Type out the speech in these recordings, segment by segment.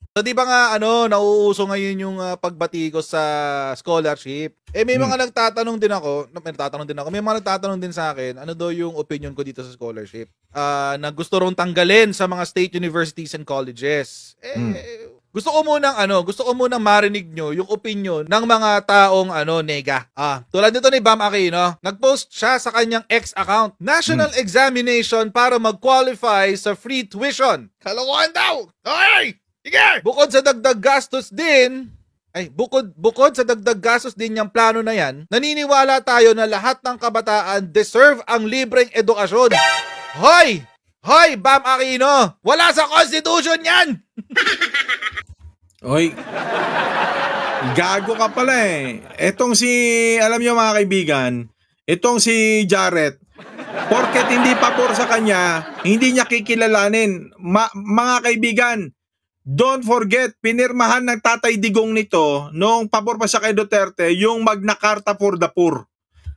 So 'di ba nga ano, nauuso ngayon yung, pagbatikos sa scholarship. Eh, may Hmm. mga nagtatanong din ako, may mga nagtatanong din sa akin, ano daw yung opinion ko dito sa scholarship. Na gusto rong tanggalin sa mga state universities and colleges. Hmm. Gusto ko munang marinig nyo yung opinion ng mga taong nega. Tulad nito ni Bam Aquino, nag-post siya sa kanyang X account, Hmm. national examination para mag-qualify sa free tuition. Kalokohan daw! Okay! Sige! Bukod sa dagdag gastos din yung plano na yan, naniniwala tayo na lahat ng kabataan deserve ang libreng edukasyon. Hoy! Hoy, Bam Aquino! Wala sa Constitution yan! Oy, gago ka pala eh. Alam niyo mga kaibigan, itong si Jared, porket hindi pabor sa kanya, hindi niya kikilalanin. Mga kaibigan, don't forget, pinirmahan ng Tatay Digong nito noong pabor pa siya kay Duterte, yung Magna Carta for the Poor.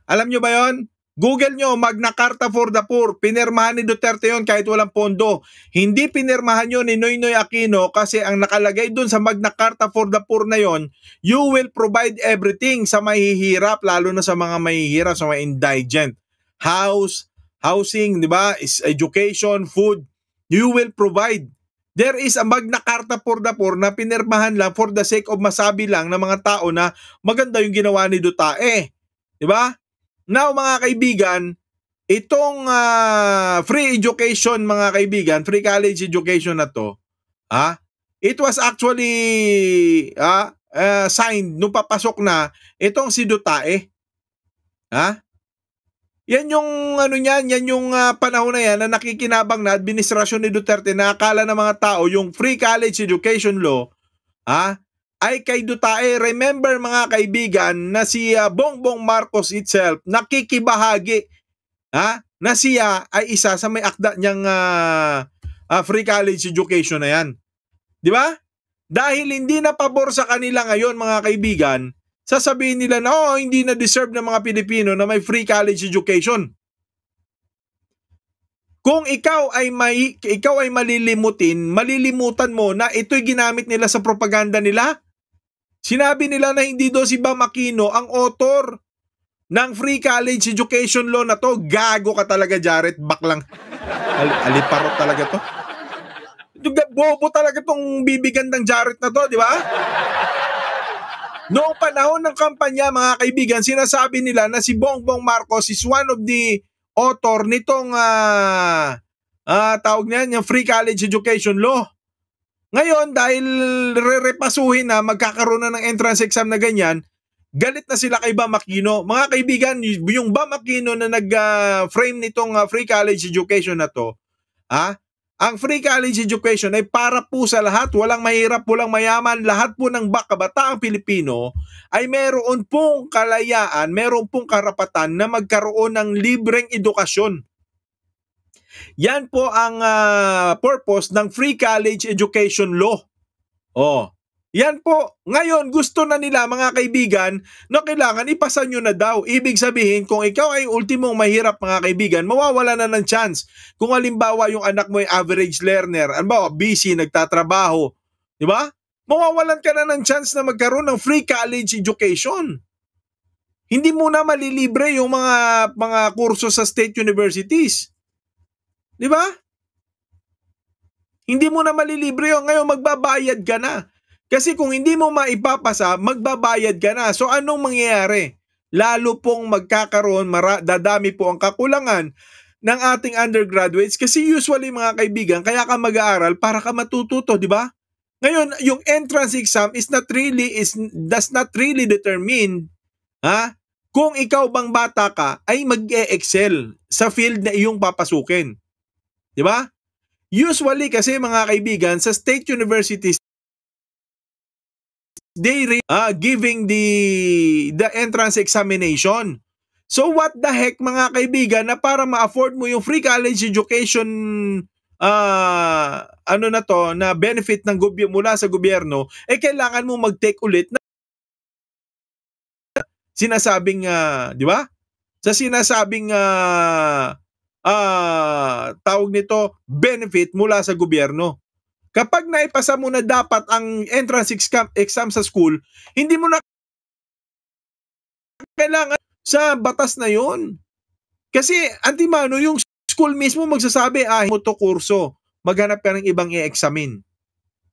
Alam nyo ba yon? Google nyo, Magna Carta for the Poor. Pinirmahan ni Duterte yon kahit walang pondo. Hindi pinirmahan yon ni Noynoy Aquino kasi ang nakalagay dun sa Magna Carta for the Poor na yon, you will provide everything sa mahihirap, lalo na sa mga mahihirap, sa mga indigent. Housing, di ba? Education, food. You will provide. There is a Magna Carta for the Poor na pinirmahan lang for the sake of masabi lang ng mga tao na maganda yung ginawa ni Duterte. Di ba? Now mga kaibigan, itong free education mga kaibigan, free college education na to, it was actually signed nung papasok na itong si Duterte. Yan yung yan yung panahon na yan na nakikinabang na administrasyon ni Duterte na akala ng mga tao yung free college education law ay kay Duterte. Remember mga kaibigan na si Bongbong Marcos itself nakikibahagi na siya ay isa sa may akda niyang free college education na yan. Di ba? Dahil hindi na pabor sa kanila ngayon mga kaibigan, sasabihin nila na hindi na deserve ng mga Pilipino na may free college education. Kung ikaw ay malilimutan mo na ito'y ginamit nila sa propaganda nila. Sinabi nila na hindi daw si Bam Aquino ang author ng free college education law na to. Gago ka talaga, Jared. Baklang aliparot talaga to. Bobo talaga tong bibigandang Jared na to, di ba? Noong panahon ng kampanya, mga kaibigan, sinasabi nila na si Bongbong Marcos is one of the author nitong tawag niyan, yung free college education law. Ngayon, dahil repasuhin na, magkakaroon na ng entrance exam na ganyan, galit na sila kay Bam Aquino. Mga kaibigan, yung Bam Aquino na nag-frame nitong free college education na to, ang free college education ay para po sa lahat, walang mahirap, walang mayaman, lahat po ng kabataang Pilipino ay meron pong kalayaan, meron pong karapatan na magkaroon ng libreng edukasyon. Yan po ang purpose ng free college education law. Yan po. Ngayon, gusto na nila mga kaibigan na kailangan ipasa nyo na daw. Ibig sabihin, kung ikaw ay ultimong mahirap mga kaibigan, mawawala na ng chance. Kung halimbawa yung anak mo ay average learner, busy, nagtatrabaho, di ba? Mawawalan ka na ng chance na magkaroon ng free college education. Hindi mo na malilibre yung mga kurso sa state universities. Di ba? Hindi mo na malilibre yun. Ngayon, magbabayad ka na. Kasi kung hindi mo maipapasa, magbabayad ka na. So, anong mangyayari? Lalo pong magkakaroon, dadami po ang kakulangan ng ating undergraduates. Kasi usually, mga kaibigan, kaya ka mag-aaral para ka matututo, di ba? Ngayon, yung entrance exam does not really determine kung ikaw bang bata ka ay mag-e-excel sa field na iyong papasukin. Di ba? Usually kasi mga kaibigan, sa state universities, they giving the entrance examination. So what the heck mga kaibigan, na para ma-afford mo yung free college education na benefit ng mula sa gobyerno, kailangan mo mag-take ulit na sinasabing di ba? Sa sinasabing tawag nito benefit mula sa gobyerno. Kapag naipasa mo na dapat ang entrance exam sa school, hindi mo na kailangan sa batas na yon. Kasi antimano yung school mismo magsasabi, mo to kurso, maghanap ka ng ibang i-examine.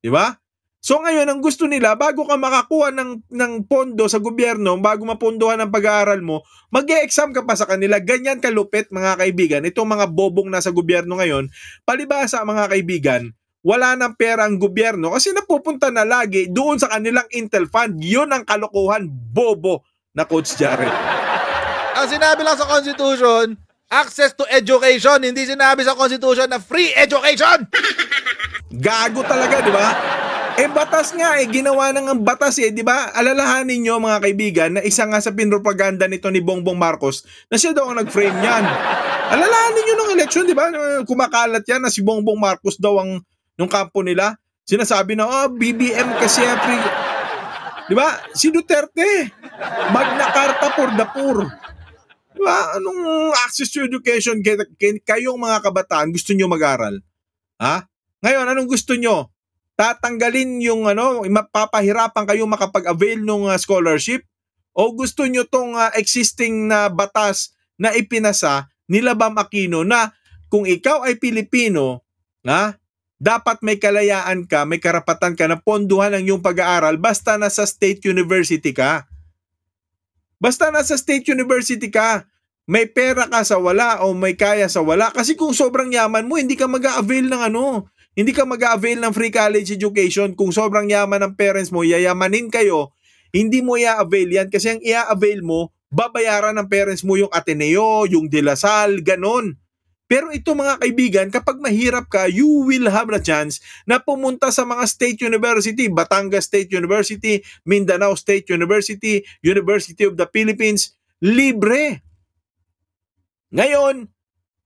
Di ba? So ngayon, ang gusto nila, bago ka makakuha ng pondo sa gobyerno, bago mapondohan ang pag-aaral mo, mag-e-exam ka pa sa kanila. Ganyan kalupit, mga kaibigan. Itong mga bobong nasa gobyerno ngayon, palibhasa mga kaibigan, wala nang pera ang gobyerno kasi napupunta na lagi doon sa kanilang Intel Fund. Yun ang kalokohan, bobo na Coach Jared. Ang sinabi lang sa Constitution, access to education. Hindi sinabi sa Constitution na free education. Gago talaga, di ba? Batas nga ginawa na ng batas di ba? Alalahanin nyo mga kaibigan na isa nga sa pinropaganda nito ni Bongbong Marcos na siya daw ang nag-frame yan. Alalahanin nyo ng eleksyon, di ba? Kumakalat yan na si Bongbong Marcos daw ang nung kampo nila. Sinasabi na, BBM kasi free. Di ba? Si Duterte, Magna Carta for the poor. Di ba? Anong access to education kayong mga kabataan gusto nyo mag-aral? Ha? Ngayon, anong gusto nyo? Tatanggalin yung mapapahirapan kayo makapag-avail ng scholarship? O gusto nyo tong existing na batas na ipinasa nila Bam Aquino na kung ikaw ay Pilipino, dapat may kalayaan ka, may karapatan ka na ponduhan ang iyong pag-aaral basta nasa state university ka. Basta nasa state university ka, may pera ka sa wala o may kaya sa wala. Kasi kung sobrang yaman mo, hindi ka mag-a-avail ng hindi ka mag-a-avail ng free college education. Kung sobrang yaman ng parents mo, yayamanin kayo, hindi mo i-avail yan kasi ang i-avail mo, babayaran ng parents mo yung Ateneo, yung De La Salle, ganon. Pero ito mga kaibigan, kapag mahirap ka, you will have the chance na pumunta sa mga state university, Batangas State University, Mindanao State University, University of the Philippines, libre. Ngayon,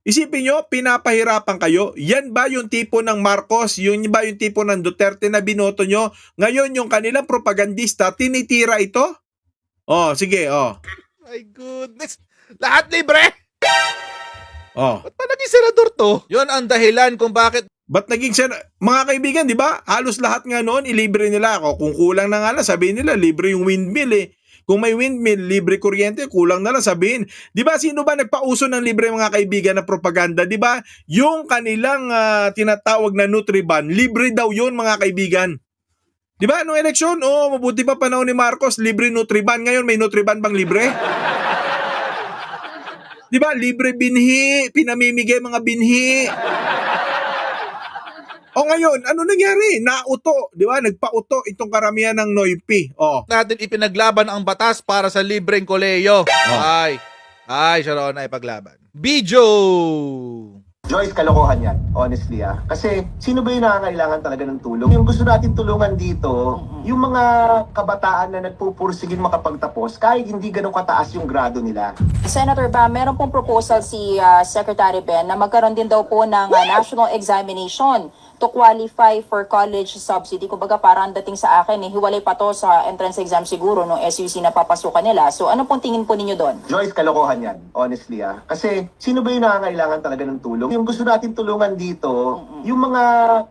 isipin nyo, pinapahirapan kayo. Yan ba yung tipo ng Marcos? Yun ba yung tipo ng Duterte na binoto nyo? Ngayon, yung kanilang propagandista, tinitira ito? Sige. My goodness. Lahat libre? Ba't pa naging senador to? Yun ang dahilan kung bakit. Ba't naging mga kaibigan, di ba? Halos lahat nga noon, ilibre nila ako. Kung kulang na nga lang, sabihin nila, libre yung windmill Kung may windmill, libre kuryente, kulang na lang sabihin. Di ba, sino ba nagpauso ng libre mga kaibigan na propaganda? Di ba, yung kanilang tinatawag na Nutriban, libre daw yun mga kaibigan. Di ba, nung eleksyon, mabuti pa panahon ni Marcos, libre Nutriban. Ngayon, may Nutriban bang libre? Di ba, libre binhi, pinamimigay mga binhi. Ngayon, ano nangyari? Nauto, di ba? Nagpauto itong karamihan ng NOYP. Natin ipinaglaban ang batas para sa libreng koleyo. Ay, Sharon, ay paglaban. Bijo! Joyce, kalokohan yan, honestly Kasi sino ba yung nangangailangan talaga ng tulong? Yung gusto natin tulungan dito, yung mga kabataan na nagpupursigin makapagtapos, kahit hindi ganun kataas yung grado nila. Senator Bam, meron pong proposal si Secretary Ben na magkaroon din daw po ng national examination to qualify for college subsidy. Kumbaga parang dating sa akin, hiwalay pa to sa entrance exam siguro nung SUC na papasukan nila. So ano pong tingin po ninyo doon? Joyce, kalokohan yan, honestly Kasi sino ba yung nangangailangan talaga ng tulong? Yung gusto natin tulungan dito, yung mga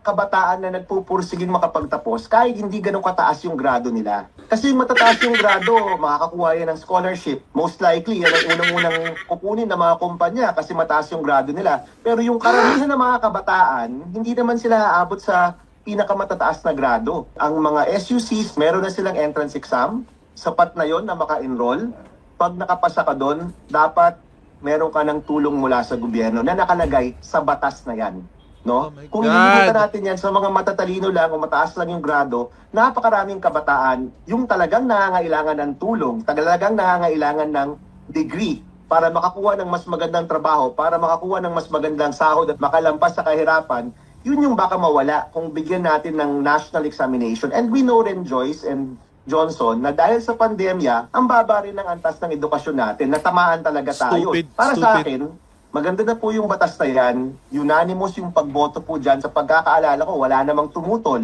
kabataan na nagpupursigin makapagtapos, kahit hindi ganun kataas yung grado nila. Kasi yung matataas yung grado, makakakuha yan ng scholarship. Most likely, yan ang unang-unang kukunin ng mga kumpanya kasi mataas yung grado nila. Pero yung karamihan ng mga kabataan, hindi naman sila aabot sa pinakamatataas na grado. Ang mga SUCs, meron na silang entrance exam. Sapat na yon na maka-enroll. Pag nakapasa ka doon, dapat meron ka ng tulong mula sa gobyerno na nakalagay sa batas na yan. No? Kung ilimutan natin yan sa mga matatalino lang o mataas lang yung grado, napakaraming kabataan yung talagang nangangailangan ng tulong, talagang nangangailangan ng degree para makakuha ng mas magandang trabaho, para makakuha ng mas magandang sahod at makalampas sa kahirapan. Yun yung baka mawala kung bigyan natin ng national examination. And we know rin, Joyce and Johnson, na dahil sa pandemya, ang baba rin ng antas ng edukasyon natin, natamaan talaga tayo. Para sa akin, maganda na po yung batas na yan. Unanimous yung pagboto po dyan. Sa pagkakaalala ko, wala namang tumutol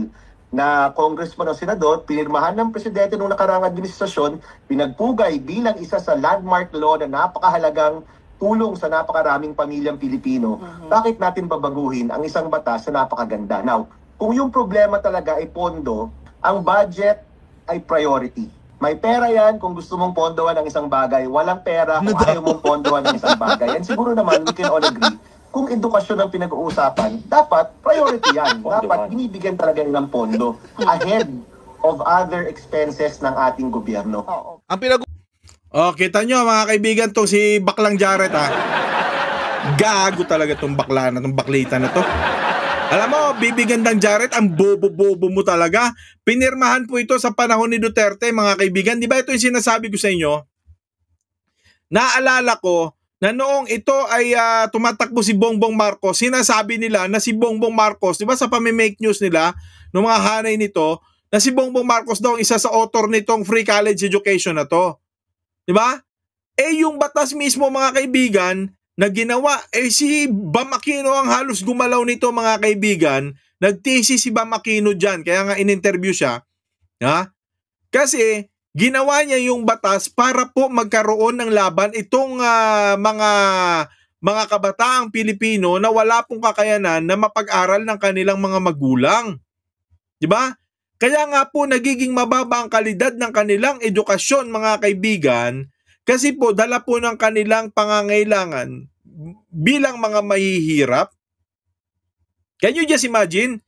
na congressman o senador, pinirmahan ng presidente noong nakarang administrasyon, pinagpugay bilang isa sa landmark law na napakahalagang tulong sa napakaraming pamilyang Pilipino. Bakit natin babaguhin ang isang batas na napakaganda? Now, Kung yung problema talaga ay pondo, ang budget ay priority. May pera yan kung gusto mong pondohan ng isang bagay. Walang pera kung ayaw mong pondohan ng isang bagay. And siguro naman, we can all agree, kung edukasyon ang pinag-uusapan, dapat priority yan. Dapat binibigyan talaga ng pondo ahead of other expenses ng ating gobyerno. Oo. Ang pinag Oh, kita nyo mga kaibigan, tong si Baklang Jared ha. Gago talaga tong bakla na, tong baklita na to. Alam mo, bibigyan ng Jared, ang bobo-bobo mo talaga. Pinirmahan po ito sa panahon ni Duterte, mga kaibigan. Di ba ito yung sinasabi ko sa inyo? Naalala ko na noong ito ay tumatakbo si Bongbong Marcos, sinasabi nila na si Bongbong Marcos, di ba sa pamimake news nila, ng mga hanay nito, na si Bongbong Marcos daw ang isa sa author nitong free college education na to. Di ba? Eh yung batas mismo mga kaibigan na ginawa, si Bam Aquino ang halos gumalaw nito mga kaibigan. Nagtisi si Bam Aquino dyan, kaya nga in-interview siya. Ha? Kasi ginawa niya yung batas para po magkaroon ng laban itong mga kabataang Pilipino na wala pong kakayanan na mapag-aral ng kanilang mga magulang. Di ba? Kaya nga po nagiging mababa ang kalidad ng kanilang edukasyon mga kaibigan kasi po dala po ng kanilang pangangailangan bilang mga mahihirap. Can you just imagine?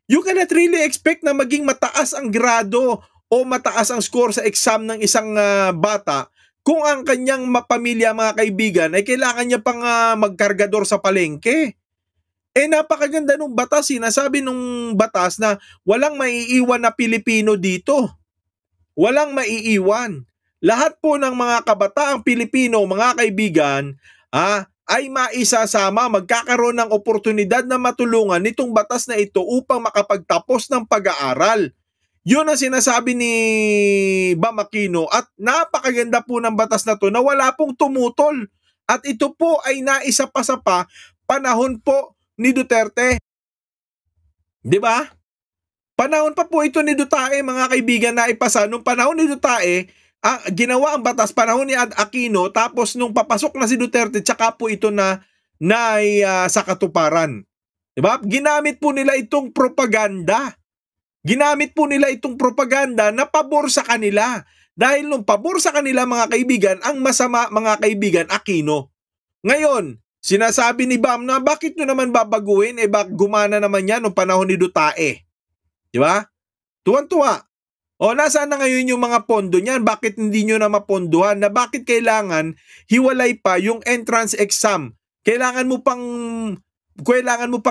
You cannot really expect na maging mataas ang grado o mataas ang score sa exam ng isang bata kung ang kanyang pamilya mga kaibigan ay kailangan niya pang magkargador sa palengke. Eh napakaganda nung batas, sinasabi nung batas na walang maiiwan na Pilipino dito. Walang maiiwan. Lahat po ng mga kabataang Pilipino, mga kaibigan, ay maisasama, magkakaroon ng oportunidad na matulungan nitong batas na ito upang makapagtapos ng pag-aaral. Yun ang sinasabi ni Bam Aquino at napakaganda po ng batas na to na wala pong tumutol. At ito po ay naisa pa sa panahon po ni Duterte. 'Di ba? Panahon pa po ito ni Duterte mga kaibigan na ipasa. Nung panahon ni Duterte, ginawa ang batas panahon ni Aquino tapos nung papasok na si Duterte tsaka po ito na sa katuparan. 'Di ba? Ginamit po nila itong propaganda. Ginamit po nila itong propaganda na pabor sa kanila. Dahil nung pabor sa kanila mga kaibigan, ang masama mga kaibigan, Aquino. Ngayon, sinasabi ni Bam na bakit nyo naman babaguhin? Gumana naman yan noong panahon ni Duterte. Di ba? Tuwan-tuwa. O nasaan na ngayon yung mga pondo niyan? Bakit hindi nyo na mapondohan? Na bakit kailangan hiwalay pa yung entrance exam? Kailangan mo pang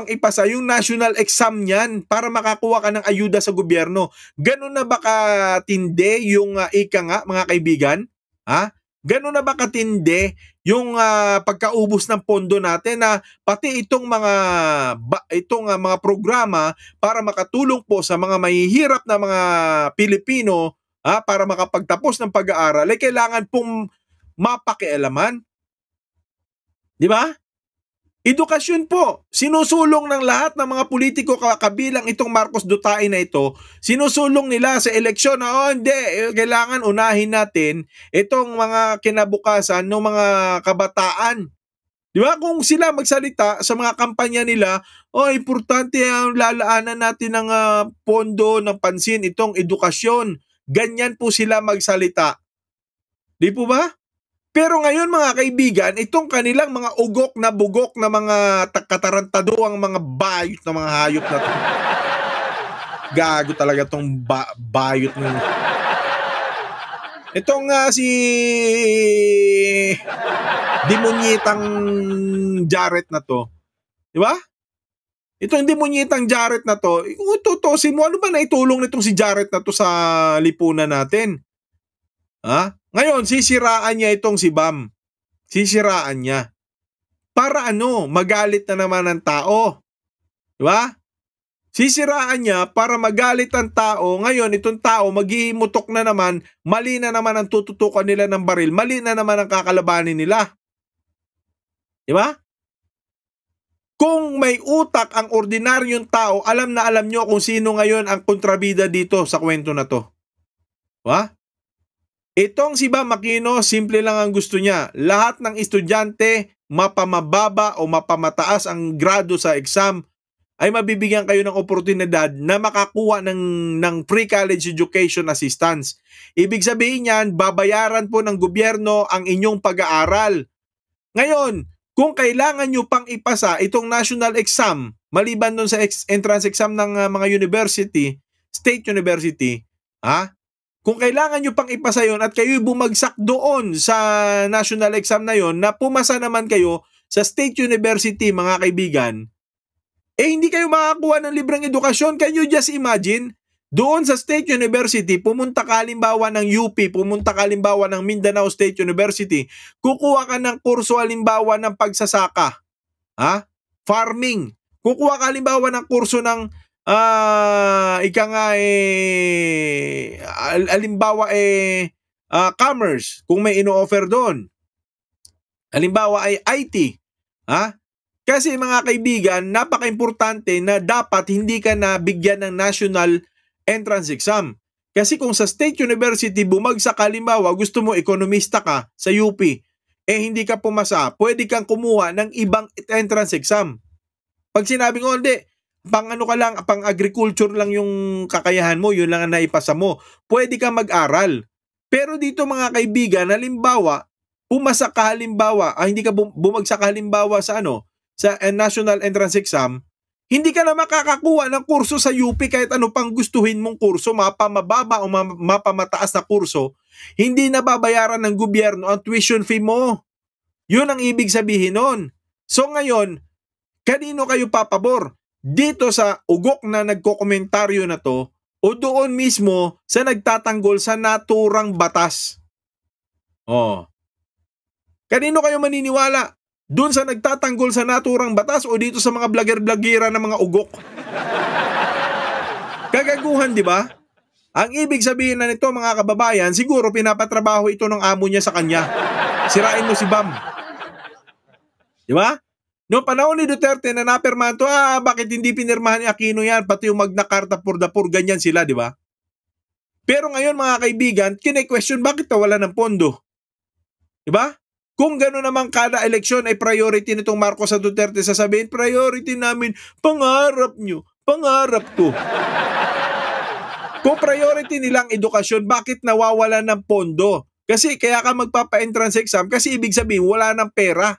ipasa yung national exam niyan para makakuha ka ng ayuda sa gobyerno. Ganun na ba katindi yung ika nga mga kaibigan? Ha? Ganun na ba katindi yung pagkaubos ng pondo natin na pati itong mga programa para makatulong po sa mga mahihirap na mga Pilipino para makapagtapos ng pag-aaral ay kailangan pong mapakialaman. Di ba? Edukasyon po, sinusulong ng lahat ng mga politiko kabilang itong Marcos Duterte na ito, sinusulong nila sa eleksyon na hindi, kailangan unahin natin itong mga kinabukasan ng mga kabataan. Di ba? Kung sila magsalita sa mga kampanya nila, importante ang lalaanan natin ng pondo, ng pansin, itong edukasyon. Ganyan po sila magsalita. Di po ba? Pero ngayon mga kaibigan, itong kanilang mga ugok na bugok na mga katarantaduang mga bayot na mga hayop na to. Gago talaga tong bayot na. Itong si demonyetang Jared na to. Di ba? Itong demonyetang Jared na to, tutusin mo, ano ba naitulong nitong si Jared na to sa lipunan natin? Ha? Ngayon, sisiraan niya itong si Bam. Sisiraan niya. Para magalit na naman ang tao. Diba? Sisiraan niya para magalit ang tao. Ngayon, itong tao, maghihimutok na naman, mali na naman ang tututukan nila ng baril, mali na naman ang kakalabanin nila. Diba? Kung may utak ang ordinaryong tao, alam na alam nyo kung sino ngayon ang kontrabida dito sa kwento na to. Diba? Itong si Bam Aquino, simple lang ang gusto niya. Lahat ng estudyante, mapamababa o mapamataas ang grado sa exam, ay mabibigyan kayo ng oportunidad na makakuha ng pre-college education assistance. Ibig sabihin yan, babayaran po ng gobyerno ang inyong pag-aaral. Ngayon, kung kailangan nyo pang ipasa itong national exam, maliban dun sa entrance exam ng mga university, state university, kung kailangan nyo pang ipasa yon at kayo bumagsak doon sa national exam na yon, na pumasa naman kayo sa state university, mga kaibigan, hindi kayo makakuha ng libreng edukasyon. Can you just imagine? Doon sa State University, pumunta ka halimbawa ng UP, pumunta ka halimbawa ng Mindanao State University, kukuha ka ng kurso halimbawa ng pagsasaka, farming, kukuha ka halimbawa ng kurso ng halimbawa commerce, kung may ino-offer doon. Halimbawa ay IT, Kasi mga kaibigan, napaka-importante na dapat hindi ka nabigyan ng national entrance exam. Kasi kung sa State University bumagsak ka, halimbawa gusto mo ekonomista ka sa UP, hindi ka pumasa, pwede kang kumuha ng ibang entrance exam. Pag sinabi ko, hindi, pang agriculture lang yung kakayahan mo, yun lang ang naipasa mo, pwede kang mag-aral. Pero dito mga kaibigan, halimbawa, pumasa ka halimbawa, hindi ka bumagsak ka halimbawa sa sa national entrance exam, hindi ka na makakakuha ng kurso sa UP kahit ano pang gustuhin mong kurso, mapamababa o mapamataas na kurso, hindi na babayaran ng gobyerno ang tuition fee mo. Yun ang ibig sabihin nun. So ngayon, kanino kayo papabor? Dito sa ugok na nagkokomentaryo na to o doon mismo sa nagtatanggol sa naturang batas? Kanino kayo maniniwala? Doon sa nagtatanggol sa naturang batas o dito sa mga vlogger-vloggera ng mga ugok? Kagaguhan, di ba? Ang ibig sabihin na nito mga kababayan, siguro pinapatrabaho ito ng amo niya sa kanya. Sirain mo si Bam. Di ba? Noong panahon ni Duterte na napirmahan to, bakit hindi pinirmahan ni Aquino yan? Pati yung Magna Carta for the Poor, ganyan sila, di ba? Pero ngayon mga kaibigan, kine-question bakit wala ng pondo? Di ba? Kung gano'n naman kada eleksyon ay priority nitong Marcos at Duterte, sasabihin, priority namin, pangarap nyo, pangarap ko. Kung priority nilang edukasyon, bakit nawawala ng pondo? Kasi kaya ka magpapa-entrance exam kasi ibig sabihin wala ng pera.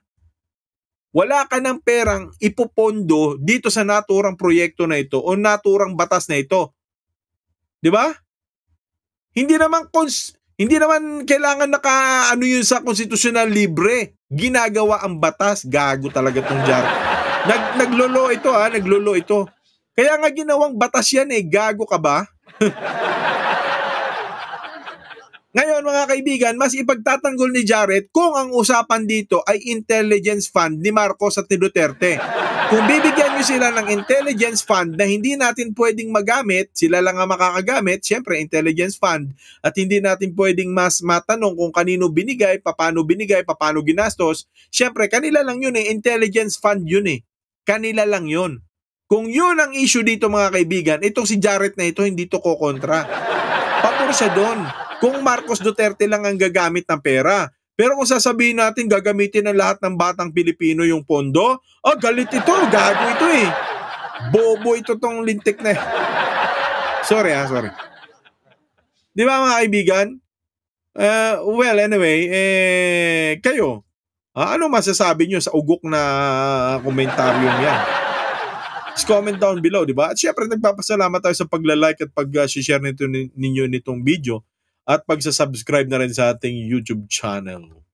Wala ka ng perang ipopondo dito sa naturang proyekto na ito o naturang batas na ito. Di ba? Hindi naman kailangan yun sa konstitusyonal libre. Ginagawa ang batas. Gago talaga tong Jar. Naglolo ito naglolo ito. Kaya nga ginawang batas yan gago ka ba? Ngayon mga kaibigan, mas ipagtatanggol ni Jared kung ang usapan dito ay intelligence fund ni Marcos at ni Duterte. Kung bibigyan nyo sila ng intelligence fund na hindi natin pwedeng magamit, sila lang ang makakagamit, syempre intelligence fund, at hindi natin pwedeng mas matanong kung kanino binigay, paano ginastos, syempre kanila lang yun intelligence fund yun Kanila lang yun. Kung yun ang issue dito mga kaibigan, itong si Jared na ito, hindi to kokontra. Pabor siya doon. Kung Marcos Duterte lang ang gagamit ng pera. Pero kung sasabihin natin gagamitin ng lahat ng batang Pilipino yung pondo, galit ito, gago ito Bobo ito tong lintik na Sorry. Di ba mga kaibigan? Well, anyway, kayo, ano masasabi nyo sa ugok na komentaryong yan? Just comment down below, di ba? At syempre, nagpapasalamat tayo sa pagla-like at pag-share ninyo nitong video at pagsa-subscribe na rin sa ating YouTube channel.